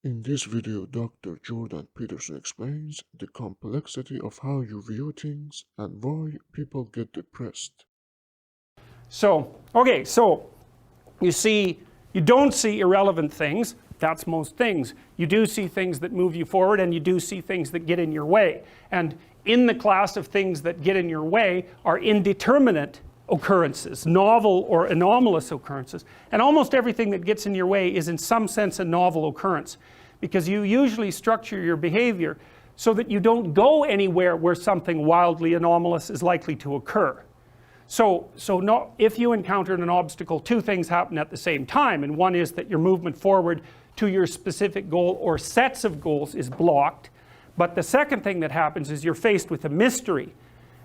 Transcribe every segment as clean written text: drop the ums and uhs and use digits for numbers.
In this video, Dr. Jordan Peterson explains the complexity of how you view things and why people get depressed. So you see, you don't see irrelevant things. That's most things. You do see things that move you forward, and you do see things that get in your way. And in the class of things that get in your way are indeterminate occurrences, novel or anomalous occurrences. And almost everything that gets in your way is in some sense a novel occurrence, because you usually structure your behavior so that you don't go anywhere where something wildly anomalous is likely to occur. So if you encounter an obstacle, two things happen at the same time, and one is that your movement forward to your specific goal or sets of goals is blocked. But the second thing that happens is you're faced with a mystery,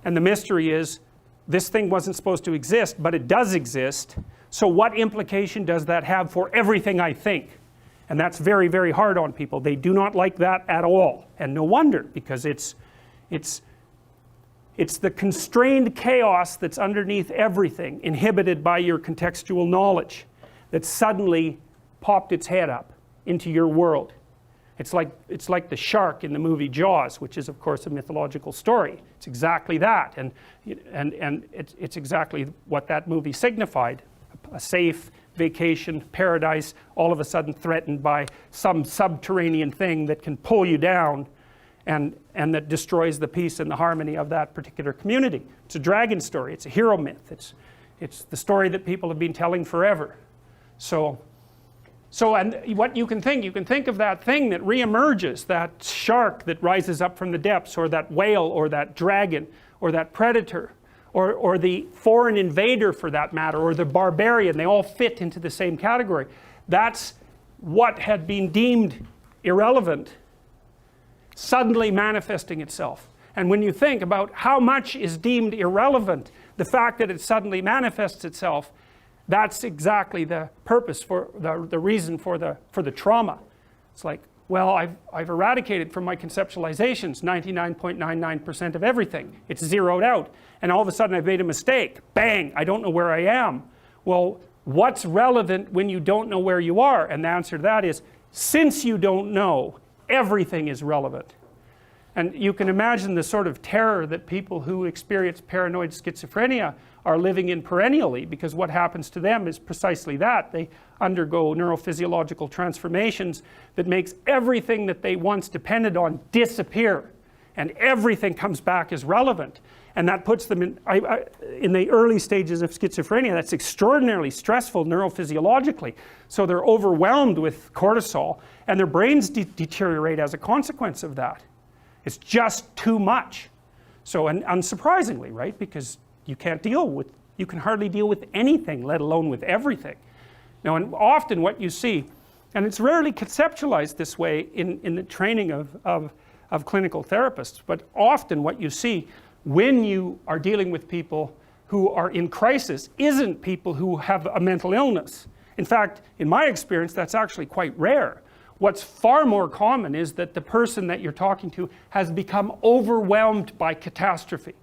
and the mystery is this thing wasn't supposed to exist, but it does exist. So what implication does that have for everything I think? And that's very, very hard on people. They do not like that at all, and no wonder, because it's the constrained chaos that's underneath everything, inhibited by your contextual knowledge, that suddenly popped its head up into your world. It's like the shark in the movie Jaws, which is of course a mythological story. It's exactly that, and it's exactly what that movie signified. A safe vacation paradise, all of a sudden threatened by some subterranean thing that can pull you down and that destroys the peace and the harmony of that particular community. It's a dragon story. It's a hero myth. It's the story that people have been telling forever. And what you can think of that thing that reemerges, that shark that rises up from the depths, or that whale, or that dragon, or that predator, or the foreign invader for that matter, or the barbarian. They all fit into the same category. That's what had been deemed irrelevant suddenly manifesting itself. And when you think about how much is deemed irrelevant, the fact that it suddenly manifests itself, that's exactly the purpose for the reason for the trauma. It's like, well, I've eradicated from my conceptualizations 99.99% of everything. It's zeroed out. And all of a sudden I've made a mistake. Bang, I don't know where I am. Well, what's relevant when you don't know where you are? And the answer to that is, since you don't know, everything is relevant. And you can imagine the sort of terror that people who experience paranoid schizophrenia are living in perennially, because what happens to them is precisely that. They undergo neurophysiological transformations that makes everything that they once depended on disappear, and everything comes back as relevant. And that puts them in the early stages of schizophrenia. That's extraordinarily stressful neurophysiologically. So they're overwhelmed with cortisol, and their brains deteriorate as a consequence of that. It's just too much. So, and unsurprisingly, right, because you can hardly deal with anything, let alone with everything. Now, and often what you see, and it's rarely conceptualized this way in the training of clinical therapists, but often what you see when you are dealing with people who are in crisis isn't people who have a mental illness. In fact, in my experience, that's actually quite rare. What's far more common is that the person that you're talking to has become overwhelmed by catastrophe.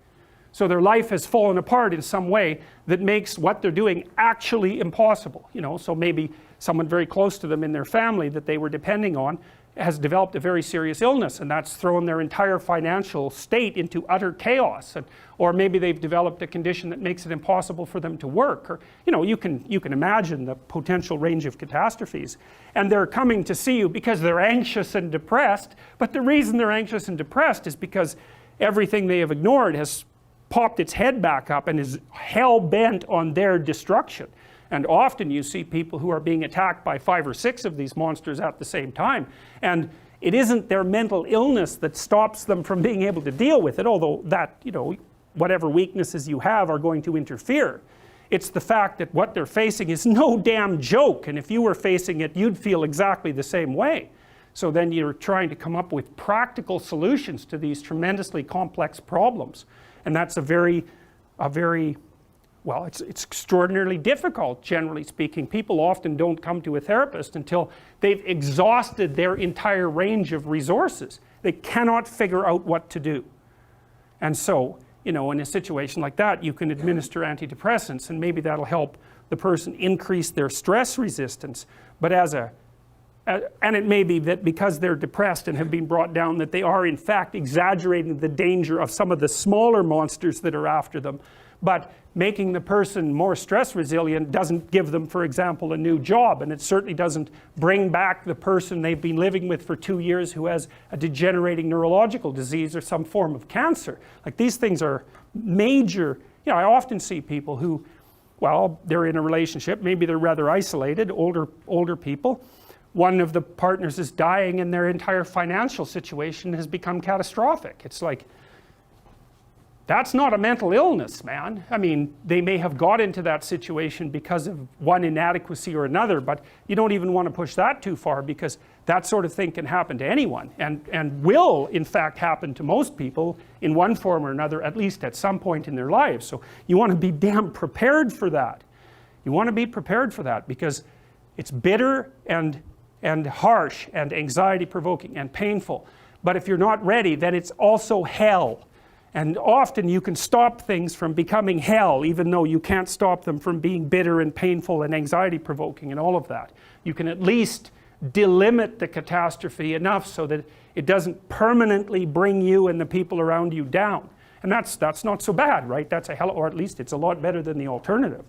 So their life has fallen apart in some way that makes what they're doing actually impossible. So maybe someone very close to them in their family that they were depending on has developed a very serious illness, and that's thrown their entire financial state into utter chaos. Or maybe they've developed a condition that makes it impossible for them to work. Or you can imagine the potential range of catastrophes. And they're coming to see you because they're anxious and depressed. But the reason they're anxious and depressed is because everything they have ignored has popped its head back up and is hell-bent on their destruction. And often you see people who are being attacked by 5 or 6 of these monsters at the same time. And it isn't their mental illness that stops them from being able to deal with it, although that, whatever weaknesses you have are going to interfere. It's the fact that what they're facing is no damn joke, and if you were facing it, you'd feel exactly the same way. So then you're trying to come up with practical solutions to these tremendously complex problems. And that's well, it's extraordinarily difficult, generally speaking. People often don't come to a therapist until they've exhausted their entire range of resources. They cannot figure out what to do. And so, in a situation like that, you can administer antidepressants, and maybe that'll help the person increase their stress resistance. But as a And it may be that because they're depressed and have been brought down, that they are in fact exaggerating the danger of some of the smaller monsters that are after them. But making the person more stress resilient doesn't give them, for example, a new job, and it certainly doesn't bring back the person they've been living with for 2 years who has a degenerating neurological disease or some form of cancer. Like, these things are major. I often see people who, well, they're in a relationship, maybe they're rather isolated, older people. One of the partners is dying and their entire financial situation has become catastrophic. It's like, that's not a mental illness, man. I mean, they may have got into that situation because of one inadequacy or another, but you don't even want to push that too far, because that sort of thing can happen to anyone, and will in fact happen to most people in one form or another, at least at some point in their lives. So you want to be damn prepared for that. You want to be prepared for that, because it's bitter and harsh and anxiety provoking and painful. But if you're not ready, then it's also hell. And often you can stop things from becoming hell, even though you can't stop them from being bitter and painful and anxiety provoking and all of that. You can at least delimit the catastrophe enough so that it doesn't permanently bring you and the people around you down. And that's not so bad, right? That's a hell, or at least it's a lot better than the alternative.